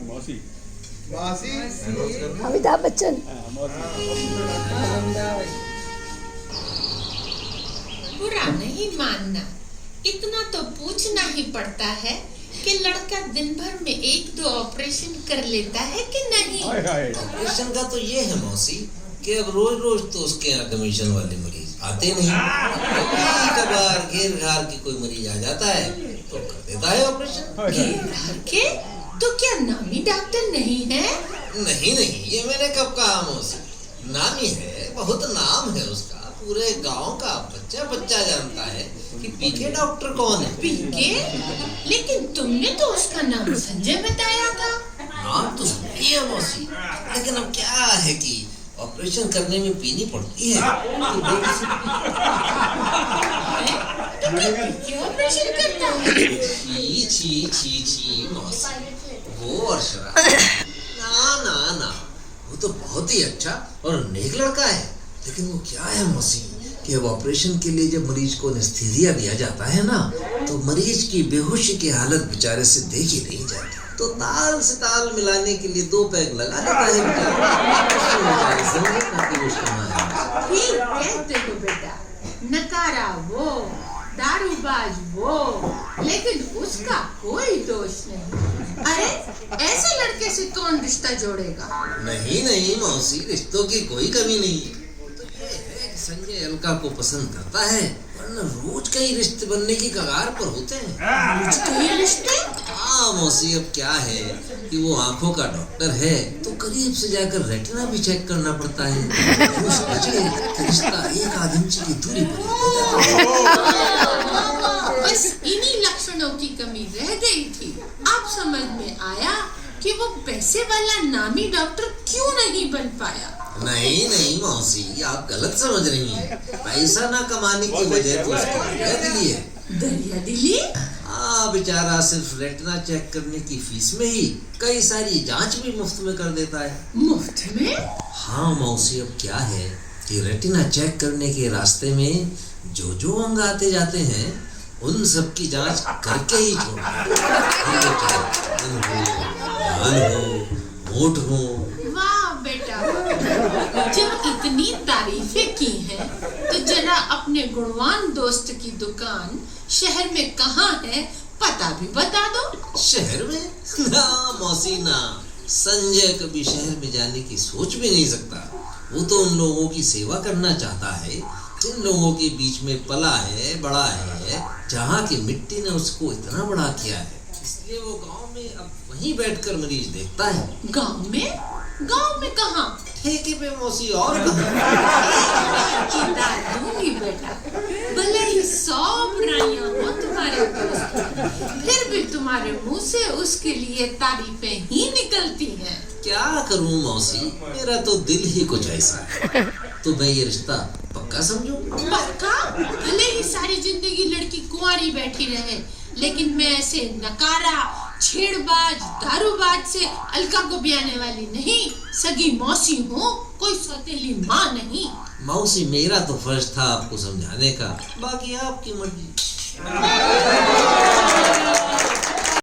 मौसी अमिताभ बच्चन। बुरा नहीं मानना, इतना तो पूछना ही पड़ता है कि लड़का दिन भर में 1-2 ऑपरेशन कर लेता है कि नहीं। ऑपरेशन का तो ये है मौसी कि अब रोज रोज तो उसके यहाँ कमीशन वाले मरीज आते नहीं। कभी-कभार घेर घार के कोई मरीज आ जाता है तो कर देता है ऑपरेशन। घेर घार के? तो क्या नामी डॉक्टर नहीं है? नहीं, ये मैंने कब कहा मौसी, नामी है, बहुत नाम है उसका, पूरे गांव का बच्चा जानता है कि पीके डॉक्टर कौन है। पीके? लेकिन तुमने तो उसका नाम संजय बताया था। नाम तो सही है मौसी, लेकिन अब क्या है कि ऑपरेशन करने में पीनी पड़ती है। तो क्या ऑपरेशन करता है? छी मौसी, वो अरशरा ना, वो तो बहुत ही अच्छा और नेक लड़का है, लेकिन वो क्या है मौसी कि अब ऑपरेशन के लिए जब मरीज को एनेस्थीसिया दिया जाता है ना, तो मरीज की बेहोशी की हालत बेचारे से देखी नहीं जाती, तो ताल से ताल मिलाने के लिए 2 पैग लगा देता है बेचारा। ठीक कहते हो बेटा, नकारा वो, दारूबाज वो, लेकिन उसका कोई दोष नहीं। अरे ऐसे लड़के से कौन रिश्ता जोड़ेगा? नहीं मौसी, रिश्तों की कोई कमी नहीं है। तो ये है कि संजय अलका को पसंद करता है, वरना रोज कई रिश्ते बनने की कगार पर होते हैं। रोज कई रिश्ते? हाँ मौसी, अब क्या है कि वो आंखों का डॉक्टर है, तो करीब से जाकर रेटिना भी चेक करना पड़ता है। वो समझिए कि रिश्ता 1 इंच की दूरी पर। बस इन्हीं लक्षणों की कमी रह गई थी। अब समझ में आया कि वो पैसे वाला नामी डॉक्टर क्यों नहीं बन पाया। नहीं मौसी, आप गलत समझ रही हैं। पैसा ना कमाने की वजह तो उसकी दरियादिली है। दरियादिली? हाँ, बेचारा सिर्फ रेटिना चेक करने की फीस में ही कई सारी जांच भी मुफ्त में कर देता है। मुफ्त में? हाँ मौसी, अब क्या है कि रेटिना चेक करने के रास्ते में जो अंग आते जाते हैं, उन सब की जांच करके ही छोड़ता है। वाह बेटा, जब इतनी तारीफें की हैं, तो जरा अपने गुणवान दोस्त की दुकान शहर में कहाँ है पता भी बता दो। शहर में? ना मौसी ना, संजय कभी शहर में जाने की सोच भी नहीं सकता। वो तो उन लोगों की सेवा करना चाहता है जिन लोगों के बीच में पला है, बड़ा है, जहाँ की मिट्टी ने उसको इतना बड़ा किया है। इसलिए वो गांव में अब वहीं बैठकर मरीज देखता है। गांव में? गांव में कहाँ? ठेके पे मौसी, और कहाँ? दूंगी बेटा, भले ही 100 बुराइयां हो तुम्हारे दोस्त, फिर भी तुम्हारे मुंह से उसके लिए तारीफें ही निकलती हैं। क्या करूं मौसी, मेरा तो दिल ही कुछ ऐसा है। तो मैं ये रिश्ता पक्का समझूं? पक्का? भले ही सारी जिंदगी लड़की कुंवारी बैठी रहे, लेकिन मैं ऐसे नकारा, छेड़बाज, दारूबाज से अलका को ब्याने वाली नहीं। सगी मौसी हूँ, कोई सौतेली माँ नहीं। मौसी, मेरा तो फर्ज था आपको समझाने का, बाकी आपकी मर्जी।